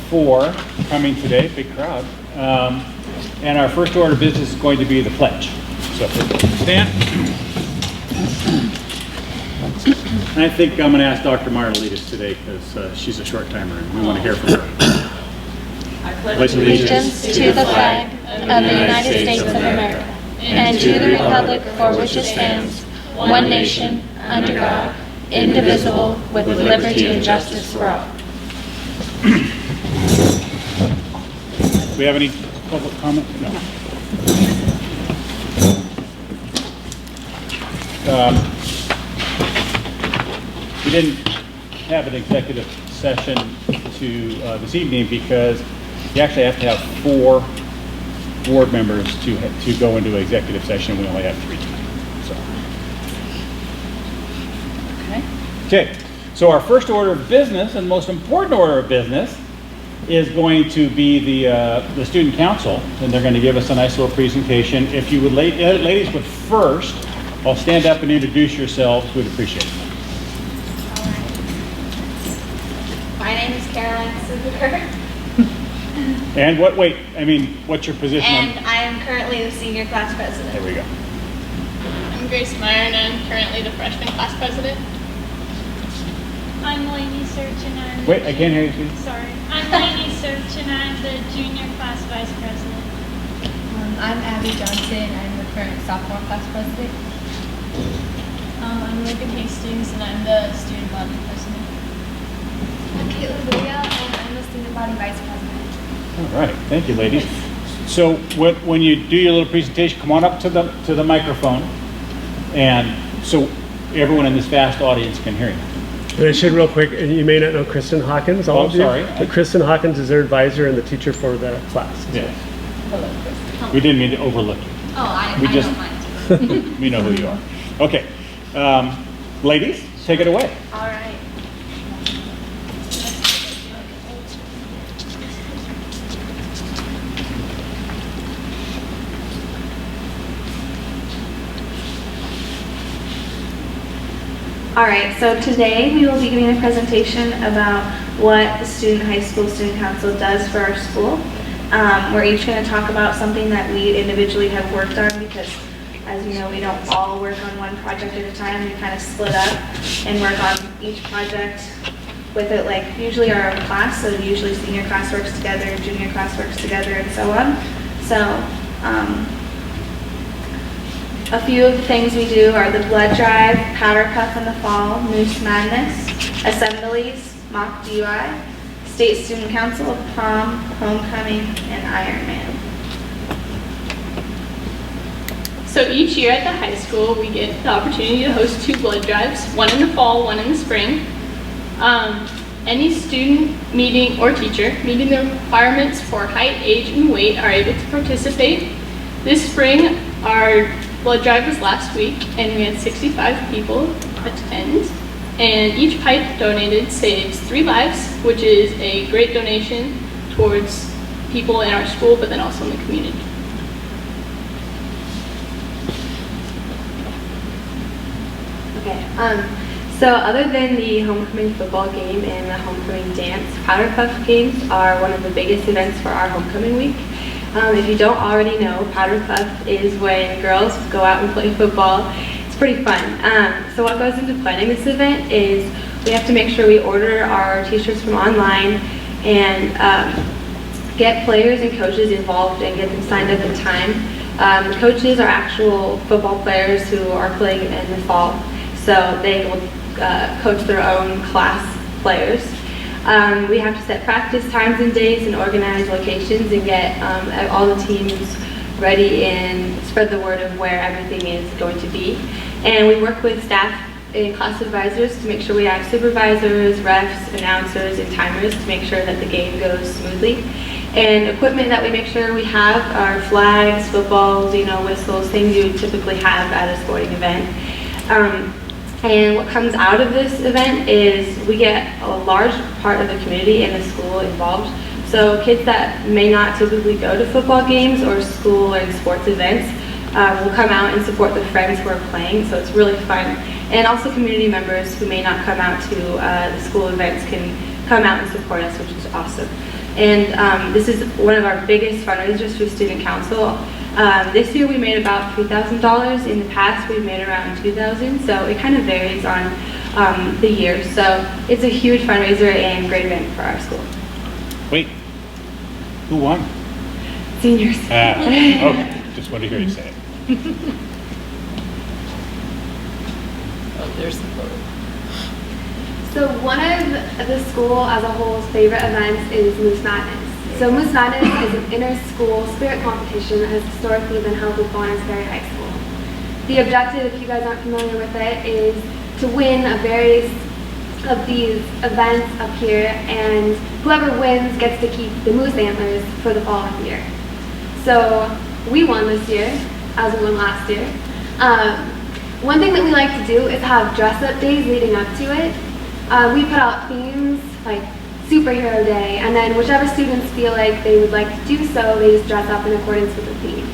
4 coming today, big crowd. And our first order of business is going to be the pledge. So stand. And I think I'm going to ask Dr. Meyer to lead us today because she's a short timer and we want to hear from her. I pledge allegiance to the flag of the United States of America and to the republic for which it stands, one nation, under God, indivisible, with liberty and justice for all. Do we have any public comment? No. We didn't have an executive session this evening because you actually have to have 4 board members to go into executive session. We only have 3 tonight. Okay. So our first order of business and most important order of business is going to be the student council, and they're going to give us a nice little presentation. If you would, ladies, would first, I'll stand up and introduce yourselves. We'd appreciate it. My name is Caroline Subaker. And what's your position? And I am currently the senior class president. There we go. I'm Grace Meyer, and I'm currently the freshman class president. I'm Lainey Search, and I'm Wait, I can't hear you. Please. Sorry. I'm Lainey Search, and I'm the junior class vice president. I'm Abby Johnson. I'm the current sophomore class president. I'm Logan Hastings, and I'm the student body president. I'm Caitlin Booya, and I'm the student body vice president. All right, thank you, ladies. So when you do your little presentation, come on up to the microphone, and so everyone in this vast audience can hear you. And I should real quick, you may not know Kristen Hawkins, all of you. Sorry. But Kristen Hawkins is their advisor and the teacher for the class. Yes. We didn't mean to overlook you. Oh, I just- don't mind. We know who you are. Okay, ladies, take it away. All right. All right, so today we will be giving a presentation about what the high school student council does for our school. We're each going to talk about something that we individually have worked on because, as you know, we don't all work on one project at a time. We kind of split up and work on each project with it, like usually our own class. So usually senior class works together, junior class works together, and so on. So a few of the things we do are the blood drive, powder puff in the fall, Moose Madness, assemblies, mock DUI, state student council, prom, homecoming, and Ironman. So each year at the high school, we get the opportunity to host 2 blood drives, one in the fall, one in the spring. Any student meeting or teacher meeting the requirements for height, age, and weight are able to participate. This spring, our blood drive was last week, and we had 65 people attend. And each pipe donated saves 3 lives, which is a great donation towards people in our school, but then also in the community. Okay, so other than the homecoming football game and the homecoming dance, Powder Puff games are one of the biggest events for our homecoming week. If you don't already know, Powder Puff is when girls go out and play football. It's pretty fun. So what goes into planning this event is we have to make sure we order our t-shirts from online and get players and coaches involved and get them signed up in time. The coaches are actual football players who are playing in the fall, so they will coach their own class players. We have to set practice times and days and organize locations and get all the teams ready and spread the word of where everything is going to be. And we work with staff and class advisors to make sure we have supervisors, refs, announcers, and timers to make sure that the game goes smoothly. And equipment that we make sure we have are flags, footballs, whistles, things you would typically have at a sporting event. And what comes out of this event is we get a large part of the community and the school involved. So kids that may not typically go to football games or school and sports events will come out and support the friends who are playing, so it's really fun. And also community members who may not come out to the school events can come out and support us, which is awesome. And this is one of our biggest fundraisers for Student Council. This year we made about $3,000. In the past we've made around $2,000, so it kind of varies on the year. So it's a huge fundraiser and great event for our school. Wait, who won? Seniors. Okay, just wanted to hear you say it. Oh, there's the photo. So one of the school as a whole's favorite events is Moose Madness. So Moose Madness is an inter-school spirit competition that has historically been held with Bonners Ferry High School. The objective, if you guys aren't familiar with it, is to win a various of these events up here, and whoever wins gets to keep the moose antlers for the following year. So we won this year, as we won last year. One thing that we like to do is have dress-up days leading up to it. We put out themes like Superhero Day, and then whichever students feel like they would like to do so, they just dress up in accordance with the theme.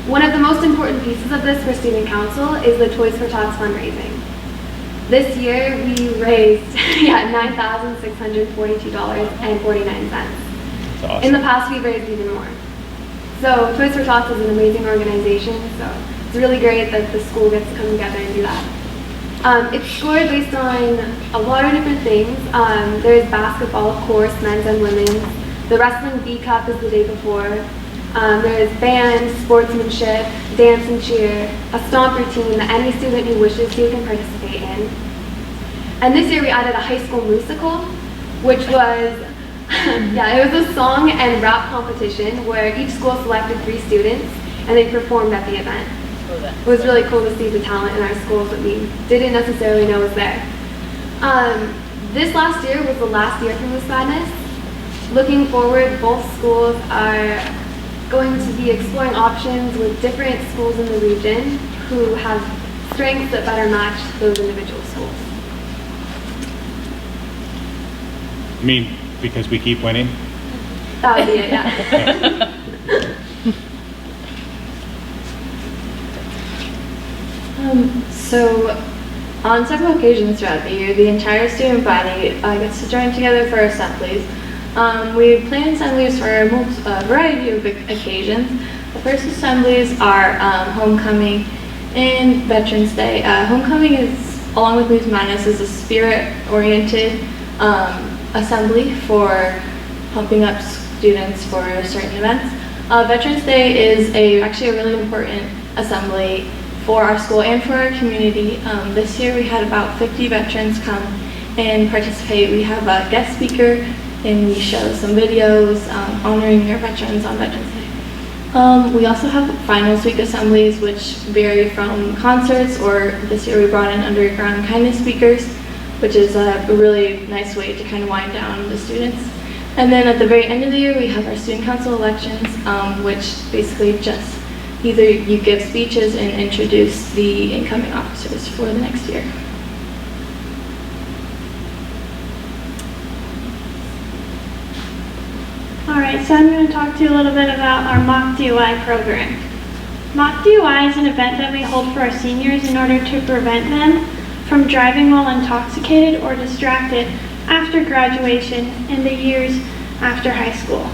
One of the most important pieces of this for Student Council is the Toys for Tots fundraising. This year we raised $9,642.49. Awesome. In the past we've raised even more. So Toys for Tots is an amazing organization, so it's really great that the school gets to come together and do that. It's scored based on a lot of different things. There's basketball, of course, men's and women's. The wrestling B Cup is the day before. There's band, sportsmanship, dance and cheer, a stomp routine that any student who wishes to can participate in. And this year we added a high school musical, which was, it was a song and rap competition where each school selected 3 students and they performed at the event. It was really cool to see the talent in our schools that we didn't necessarily know was there. This last year was the last year for Moose Madness. Looking forward, both schools are going to be exploring options with different schools in the region who have strengths that better match those individual schools. You mean because we keep winning? That would be it, yeah. So, on several occasions throughout the year, the entire student body gets to join together for assemblies. We plan assemblies for a variety of occasions. The first assemblies are Homecoming and Veterans Day. Homecoming is, along with Moose Madness, is a spirit-oriented assembly for pumping up students for certain events. Veterans Day is actually a really important assembly for our school and for our community. This year we had about 50 veterans come and participate. We have a guest speaker and we show some videos honoring our veterans on Veterans Day. We also have finals week assemblies, which vary from concerts, or this year we brought in underground kindness speakers, which is a really nice way to kind of wind down the students. And then at the very end of the year we have our student council elections, which basically just either you give speeches and introduce the incoming officers for the next year. Alright, so I'm going to talk to you a little bit about our mock DUI program. Mock DUI is an event that we hold for our seniors in order to prevent them from driving while intoxicated or distracted after graduation in the years after high school.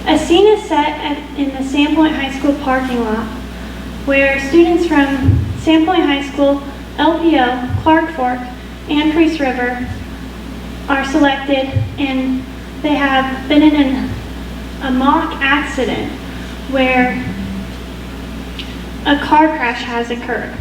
A scene is set in the Sandpoint High School parking lot where students from Sandpoint High School, LPO, Clark Fork, and Priest River are selected, and they have been in a mock accident where a car crash has occurred.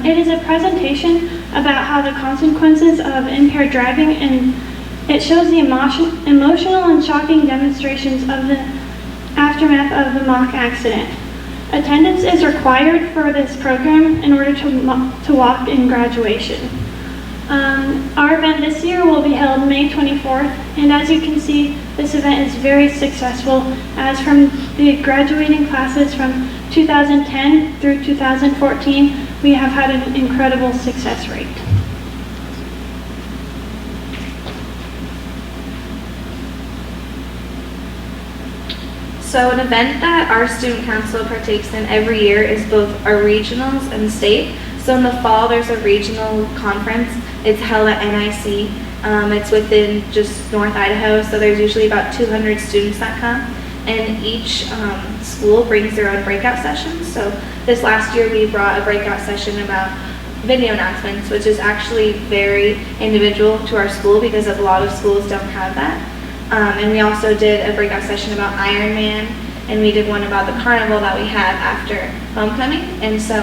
It is a presentation about how the consequences of impaired driving, and it shows the emotional and shocking demonstrations of the aftermath of the mock accident. Attendance is required for this program in order to walk in graduation. Our event this year will be held May 24th, and as you can see, this event is very successful, as from the graduating classes from 2010 through 2014, we have had an incredible success rate. So an event that our student council partakes in every year is both our regionals and state. So in the fall, there's a regional conference. It's held at NIC. It's within just North Idaho, so there's usually about 200 students that come. And each school brings their own breakout sessions. So this last year, we brought a breakout session about video announcements, which is actually very individual to our school because a lot of schools don't have that. And we also did a breakout session about Ironman, and we did one about the carnival that we had after homecoming. And so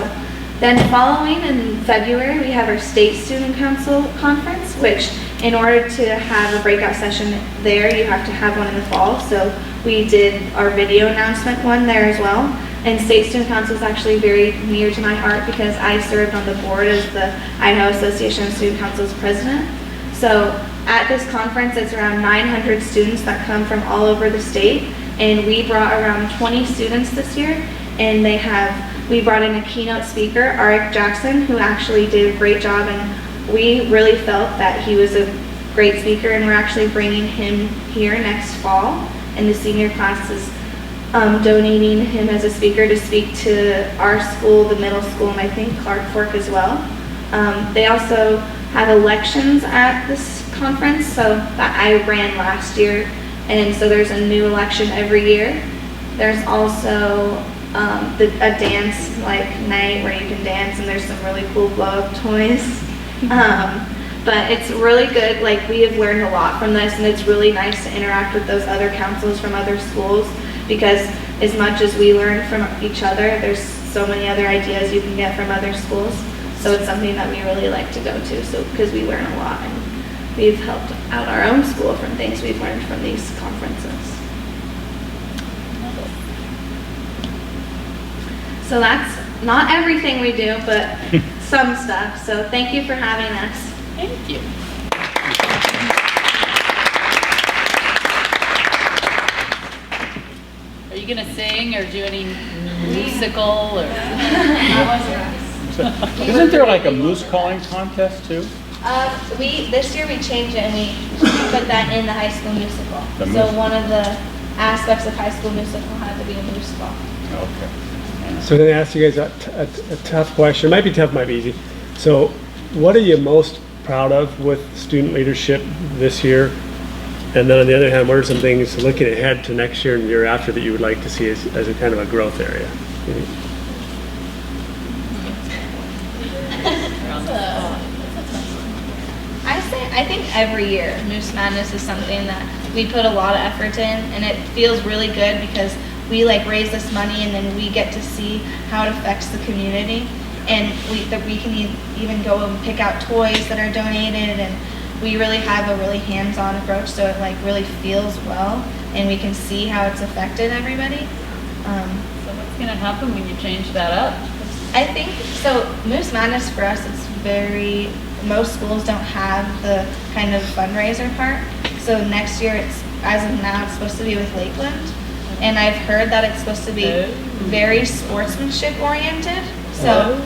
then following in February, we have our State Student Council Conference, which in order to have a breakout session there, you have to have one in the fall. So we did our video announcement one there as well. And State Student Council is actually very near to my heart because I served on the board as the Idaho Association of Student Council's president. So at this conference, it's around 900 students that come from all over the state. And we brought around 20 students this year. And we brought in a keynote speaker, Arik Jackson, who actually did a great job. And we really felt that he was a great speaker. And we're actually bringing him here next fall. And the senior class is donating him as a speaker to speak to our school, the middle school, and I think Clark Fork as well. They also have elections at this conference, so that I ran last year, and so there's a new election every year. There's also a dance night where you can dance, and there's some really cool blow-up toys. But it's really good. We have learned a lot from this, and it's really nice to interact with those other councils from other schools, because as much as we learn from each other, there's so many other ideas you can get from other schools. So it's something that we really like to go to, because we learn a lot, and we've helped out our own school from things we've learned from these conferences. So that's not everything we do, but some stuff. So thank you for having us. Thank you. Are you gonna sing or do any musical or? Isn't there a moose calling contest too? This year we changed it and we put that in the high school musical. The So musical. one of the aspects of high school musical had to be a moose call. Okay. So then I ask you guys a tough question. It might be tough, might be easy. So what are you most proud of with student leadership this year? And then on the other hand, what are some things looking ahead to next year and the year after that you would like to see as a kind of a growth area? I think every year Moose Madness is something that we put a lot of effort in, and it feels really good because we raise this money and then we get to see how it affects the community, and we can even go and pick out toys that are donated, and we really have a really hands-on approach, so it really feels well, and we can see how it's affected everybody. So what's gonna happen when you change that up? I think, so Moose Madness for us, most schools don't have the kind of fundraiser part. So next year, as of now, it's supposed to be with Lakeland. And I've heard that it's supposed to be very sportsmanship oriented. So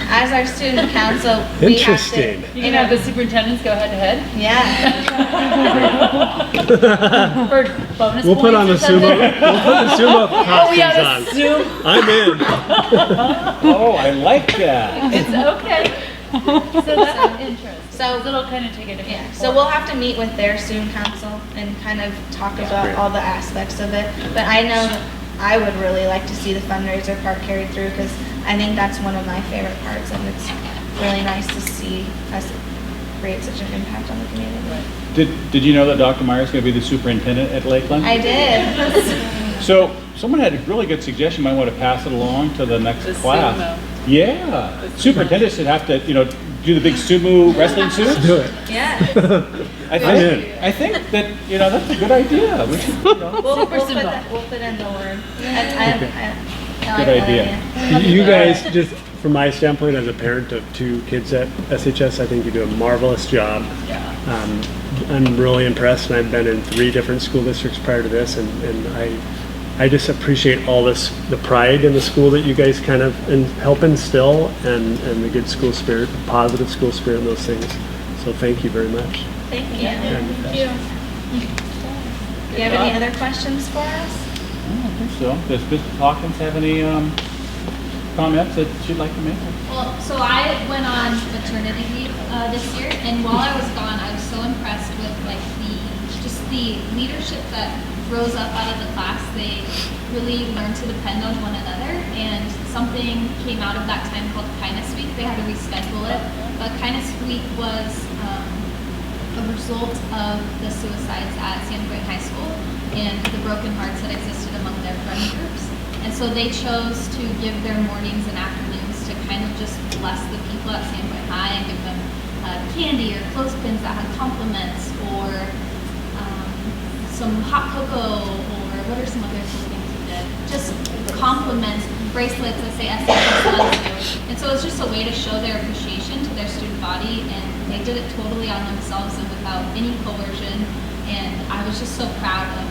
as our student council, we have to. Interesting. You can have the superintendents go head to head Yeah. for bonus We'll put points on or the something? sumo Oh, yeah, costumes the on. Zoom. I'm in. Oh, I like that. It's okay. So that's interesting. So it'll kind of take a different. Yeah, so we'll have to meet with their student council and kind of talk about all the aspects of it. But I know that I would really like to see the fundraiser part carried through because I think that's one of my favorite parts, and it's really nice to see us create such an impact on the community. Did you know that Dr. Meyer is going to be the superintendent at Lakeland? I did. So someone had a really good suggestion. Might want to pass it along to the next The class. sumo. Yeah, superintendents should have to, do the big sumo wrestling suits. Do it. Yeah. I think that that's a good idea. We should, We'll put sumo. in the word. Good idea. You guys, just from my standpoint as a parent of 2 kids at SHS, I think you do a marvelous job. I'm really impressed, and I've been in 3 different school districts prior to this, and I just appreciate all the pride in the school that you guys kind of help instill, and the good school spirit, the positive school spirit, and those things. So thank you very much. Thank you. Thank you. Do you have any other questions for us? I don't think so. Does Mr. Hawkins have any comments that you'd like to make? Well, so I went on maternity leave this year, and while I was gone, I was so impressed with like the leadership that rose up out of the class. They really learned to depend on one another, and something came out of that time called Kindness Week. They had to reschedule it, but Kindness Week was a result of the suicides at Sandpoint High School and the broken hearts that existed among their friend groups. And so they chose to give their mornings and afternoons to kind of just bless the people at Sandpoint High and give them candy or clothespins that had compliments, or some hot cocoa, or what are some other cool things we did? Just compliments, bracelets that say SHS loves you. And so it's just a way to show their appreciation to their student body, and they did it totally on themselves and without any coercion. And I was just so proud of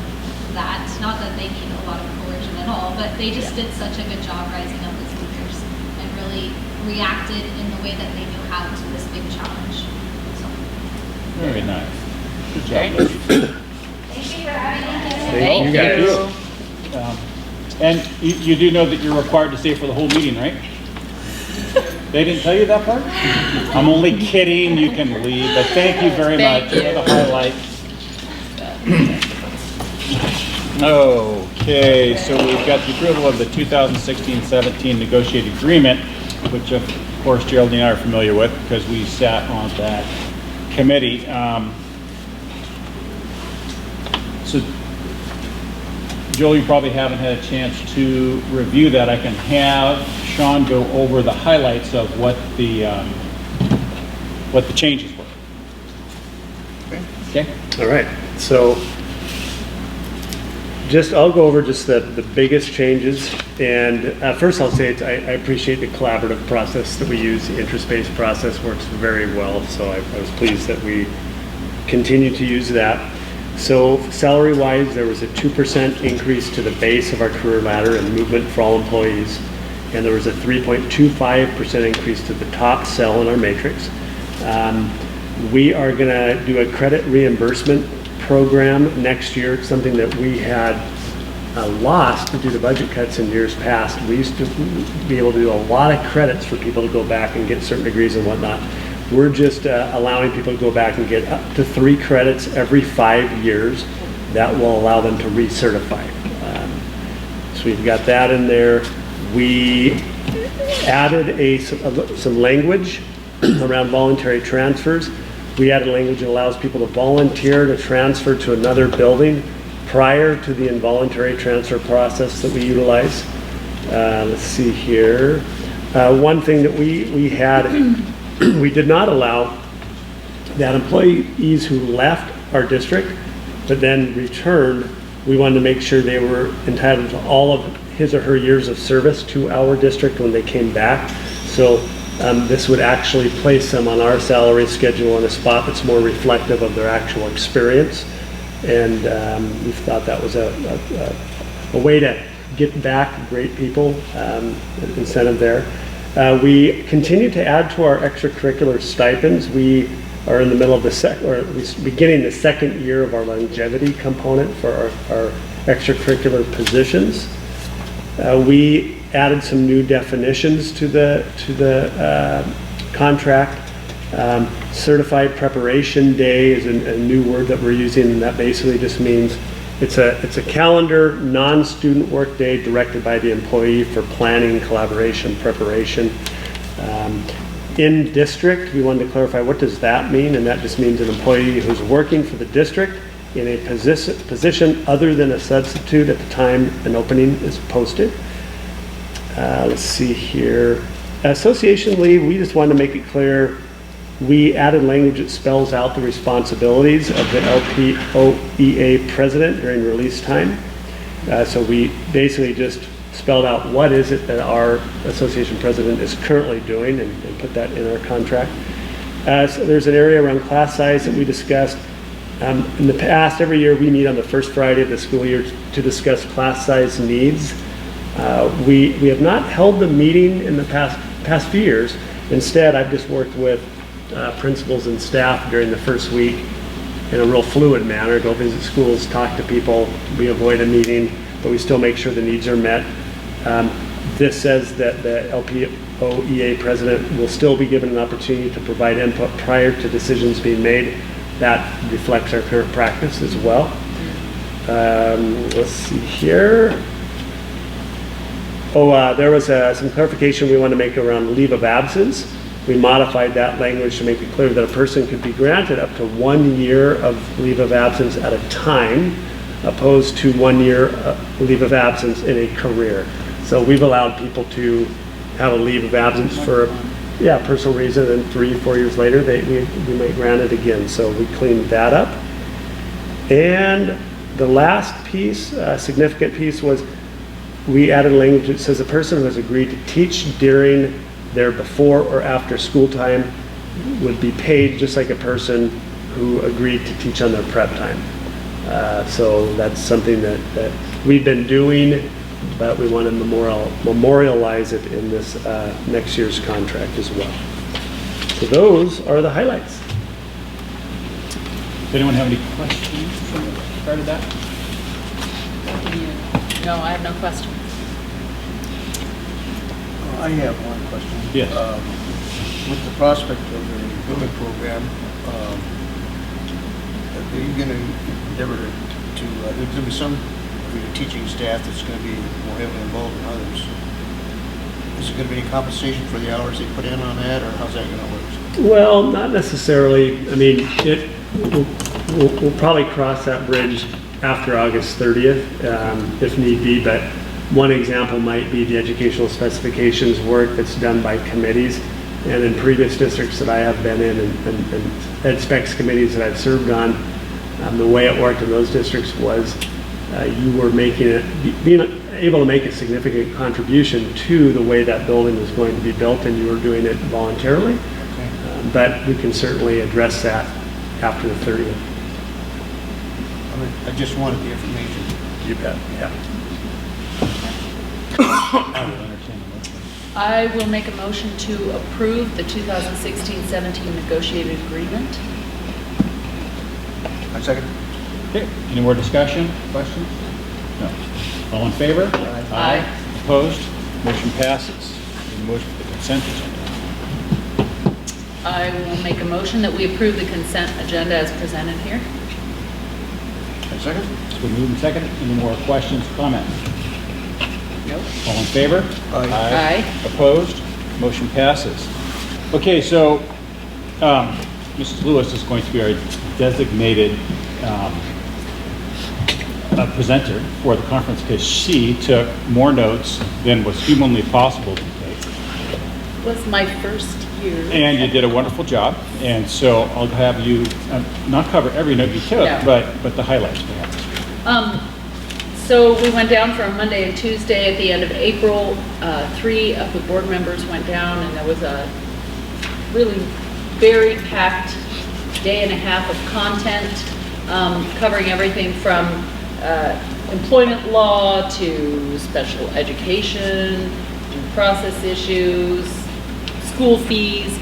that. Not that they need a lot of coercion at all, but they just did such a good job rising up as leaders and really reacted in the way that they knew how to this big challenge. So. Very nice. Good job, ladies. Thank you guys. And you do know that you're required to stay for the whole meeting, right? They didn't tell you that part? I'm only kidding, you can leave, but thank you very much for the highlights. Okay, so we've got the approval of the 2016-17 negotiated agreement, which of course Geraldine and I are familiar with because we sat on that committee. So Joel, you probably haven't had a chance to review that. I can have Sean go over the highlights of what the changes were. Okay. All right. So I'll go over just the biggest changes. And first I'll say I appreciate the collaborative process that we use. The interest-based process works very well. So I was pleased that we continue to use that. So salary-wise, there was a 2% increase to the base of our career ladder and movement for all employees. And there was a 3.25% increase to the top cell in our matrix. We are going to do a credit reimbursement program next year. It's something that we had lost due to budget cuts in years past. We used to be able to do a lot of credits for people to go back and get certain degrees and whatnot. We're just allowing people to go back and get up to 3 credits every 5 years. That will allow them to recertify. So we've got that in there. We added some language around voluntary transfers. We added language that allows people to volunteer to transfer to another building prior to the involuntary transfer process that we utilize. Let's see here. One thing that we had, we did not allow that employees who left our district but then returned, we wanted to make sure they were entitled to all of his or her years of service to our district when they came back. So this would actually place them on our salary schedule in a spot that's more reflective of their actual experience. And we thought that was a way to get back great people, incentive there. We continue to add to our extracurricular stipends. We are in the middle of beginning the second year of our longevity component for our extracurricular positions. We added some new definitions to the contract. Certified preparation day is a new word that we're using, and that basically just means it's a calendar non-student work day directed by the employee for planning, collaboration, preparation. In district, we wanted to clarify what does that mean, and that just means an employee who's working for the district in a position other than a substitute at the time an opening is posted. Let's see here. Association leave, we just wanted to make it clear we added language that spells out the responsibilities of the LPOEA president during release time. So we basically just spelled out what is it that our association president is currently doing and put that in our contract. So there's an area around class size that we discussed. In the past, every year we meet on the first Friday of the school year to discuss class size needs. We have not held the meeting in the past few years. Instead, I've just worked with principals and staff during the first week in a real fluid manner, go visit schools, talk to people. We avoid a meeting, but we still make sure the needs are met. This says that the LPOEA president will still be given an opportunity to provide input prior to decisions being made. That reflects our current practice as well. Let's see here. There was some clarification we want to make around leave of absence. We modified that language to make it clear that a person could be granted up to 1 year of leave of absence at a time, opposed to 1 year leave of absence in a career. So we've allowed people to have a leave of absence for personal reason, and 3-4 years later we might grant it again. So we cleaned that up. And the last piece, significant piece, was we added language that says a person who has agreed to teach during their before or after school time would be paid just like a person who agreed to teach on their prep time. So that's something that we've been doing, but we want to memorialize it in this next year's contract as well. So those are the highlights. Does anyone have any questions from the start of that? No, I have no questions. I have one question. Yes. With the prospect of the building program, are you going to endeavor to there's going to be some of your teaching staff that's going to be more heavily involved than others. Is there going to be any compensation for the hours they put in on that, or how's that going to work? Well, not necessarily. I mean, we'll probably cross that bridge after August 30th, if need be, but one example might be the educational specifications work that's done by committees. And in previous districts that I have been in and ed specs committees that I've served on, the way it worked in those districts was you were being able to make a significant contribution to the way that building was going to be built, and you were doing it voluntarily. Okay. But we can certainly address that after the 30th. I just wanted the information. You bet, yeah. I will make a motion to approve the 2016-17 negotiated agreement. I second. Okay, any more discussion, questions? No. All in favor? Aye. Opposed? Motion passes. The motion for the consent agenda. I will make a motion that we approve the consent agenda as presented here. I second. It's been moved and seconded. Any more questions, comments? Nope. All in favor? Aye. Opposed? Motion passes. Okay, so Mrs. Lewis is going to be our designated presenter for the conference because she took more notes than was humanly possible to take. It was my first year. And you did a wonderful job. And so I'll have you not cover every note you took, No. but the highlights perhaps. So we went down for a Monday and Tuesday at the end of April. 3 of the board members went down, and there was a really very packed day and a half of content covering everything from employment law to special education, due process issues, school fees.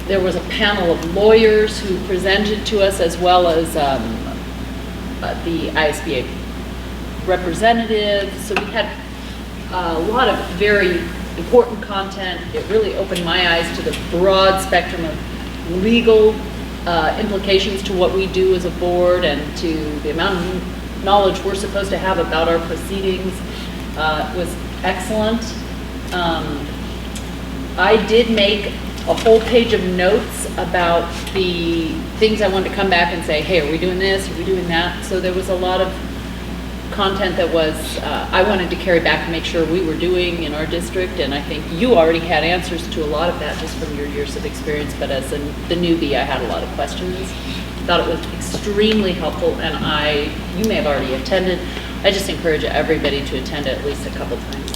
There was a panel of lawyers who presented to us, as well as the ISBA representatives. So we had a lot of very important content. It really opened my eyes to the broad spectrum of legal implications to what we do as a board and to the amount of knowledge we're supposed to have about our proceedings. It was excellent. I did make a whole page of notes about the things I wanted to come back and say, hey, are we doing this? Are we doing that? So there was a lot of content that was, I wanted to carry back and make sure we were doing in our district, and I think you already had answers to a lot of that just from your years of experience, but as the newbie, I had a lot of questions. Thought it was extremely helpful, and you may have already attended. I just encourage everybody to attend at least a couple times.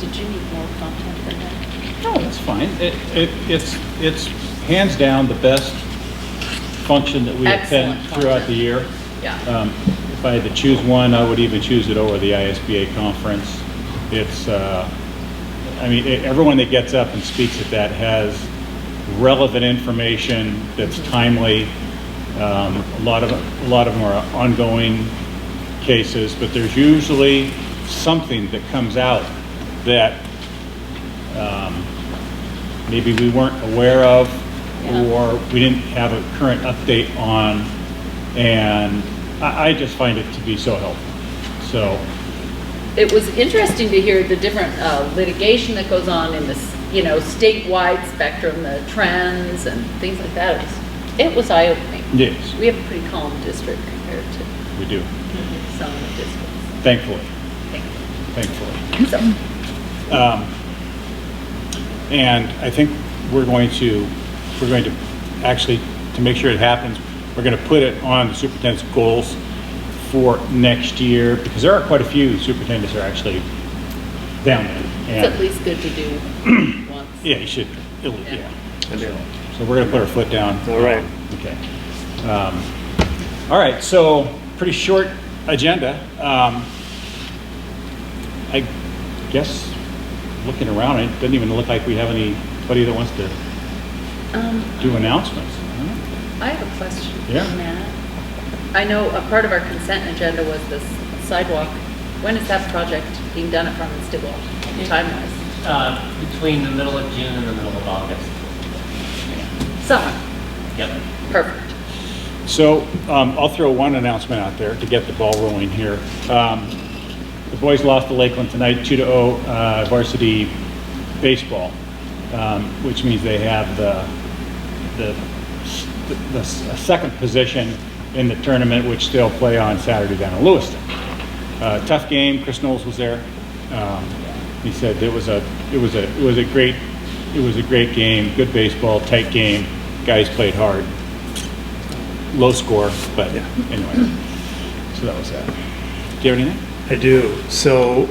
Did you need more content than that? No, that's fine. It's hands down the best function that we Excellent attend throughout the year. Yeah. If I had to choose one, I would even choose it over the ISBA conference. It's, I mean, everyone that gets up and speaks at that has relevant information that's timely. A lot of them are ongoing cases, but there's usually something that comes out that maybe we weren't aware of, or we didn't have a current update on, and I just find it to be so helpful. So It was interesting to hear the different litigation that goes on in this, statewide spectrum, the trends and things like that. It was eye-opening. yes, We have a pretty calm district compared to we do, some of the districts. thankfully. So, And I think we're going to actually, to make sure it happens, we're going to put it on the superintendent's goals for next year, because there are quite a few superintendents that are actually down there. it's at least good to do once. Yeah, you should, yeah. I do. So we're going to put our foot down. All right. Okay. All right, so pretty short agenda. I guess, looking around, it doesn't even look like we have anybody that wants to do announcements. I have a question, Yeah. Matt. I know a part of our consent agenda was this sidewalk. When is that project being done at Farm and Stillwell, time-wise? Between the middle of June and the middle of August. Summer. Yep. Perfect. So I'll throw one announcement out there to get the ball rolling here. The boys lost to Lakeland tonight, 2-0 varsity baseball, which means they have the second position in the tournament, which they'll play on Saturday down in Lewiston. Tough game. Chris Knowles was there. He said it was a great game, good baseball, tight game. Guys played hard. Low score, but anyway. So that was that. Do you have anything? I do. So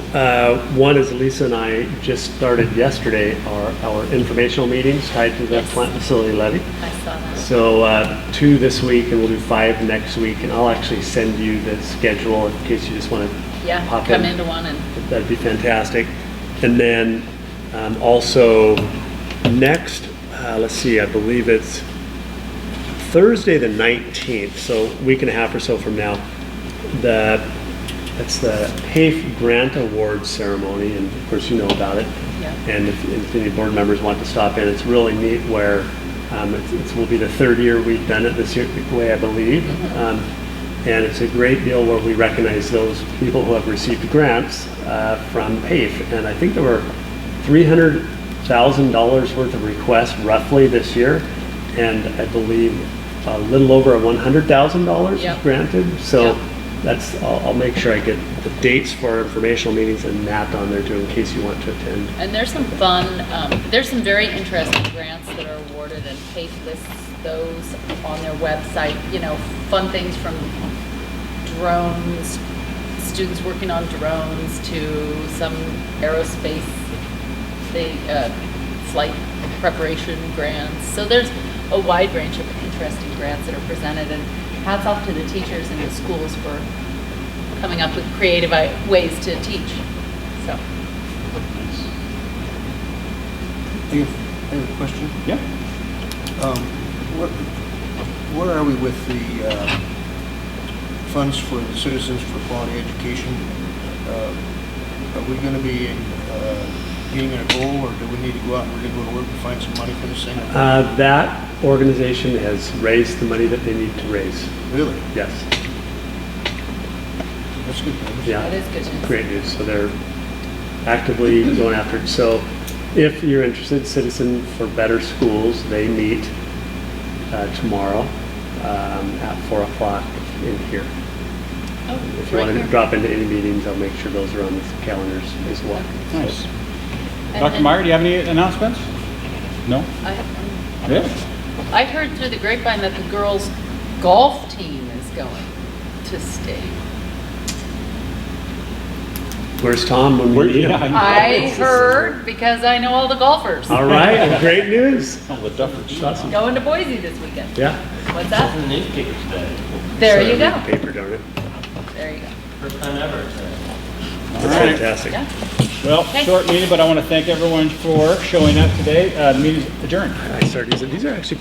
one is Lisa and I just started yesterday our informational meetings tied to the plant facility levy. I saw that. So 2 this week, and we'll do 5 next week, and I'll actually send you the schedule in case you just want to pop Come into one and. That'd be fantastic. And then also next, let's see, I believe it's Thursday the 19th, so a week and a half or so from now, that's the PAFE Grant Award ceremony, and of course you know about it. Yeah. And if any board members want to stop in, it's really neat where it will be the 3rd year we've done it this year, way I believe. And it's a great deal where we recognize those people who have received grants from PAFE. And I think there were $300,000 worth of requests roughly this year. And I believe a little over $100,000 was granted. So I'll make sure I get the dates for our informational meetings and that on there too, in case you want to attend. And there's some fun, there's some very interesting grants that are awarded, and PACE lists those on their website. Fun things from drones, students working on drones, to some aerospace flight preparation grants. So there's a wide range of interesting grants that are presented, and hats off to the teachers in the schools for coming up with creative ways to teach. So. I have a question. Yeah. Where are we with the funds for the Citizens for Quality Education? Are we going to be meeting our goal, or do we need to go out and really go to work and find some money for this thing? That organization has raised the money that they need to raise. Really? Yes. That's good news. Yeah. That is good news. Great news. So they're actively going after it. So if you're interested, Citizen for Better Schools, they meet tomorrow at 4 o'clock in here. Oh, If you want to drop into any meetings, I'll make sure those are on the calendars as well. Nice. And Dr. then- Meyer, do you have any announcements? No? I have one. Yeah. I heard through the grapevine that the girls' golf team is going to state. Where's Tom when we need him? I heard, because I know all the golfers. All right, well, great news. Oh, the Duffers. Awesome. Going to Boise this weekend. Yeah. What's In that? the newspaper today. There So you go. read the paper, darn it. There you go. First time ever today. That's right. fantastic. Yeah. Well, Okay. short meeting, but I want to thank everyone for showing up today. The meeting's adjourned. I started using, these are actually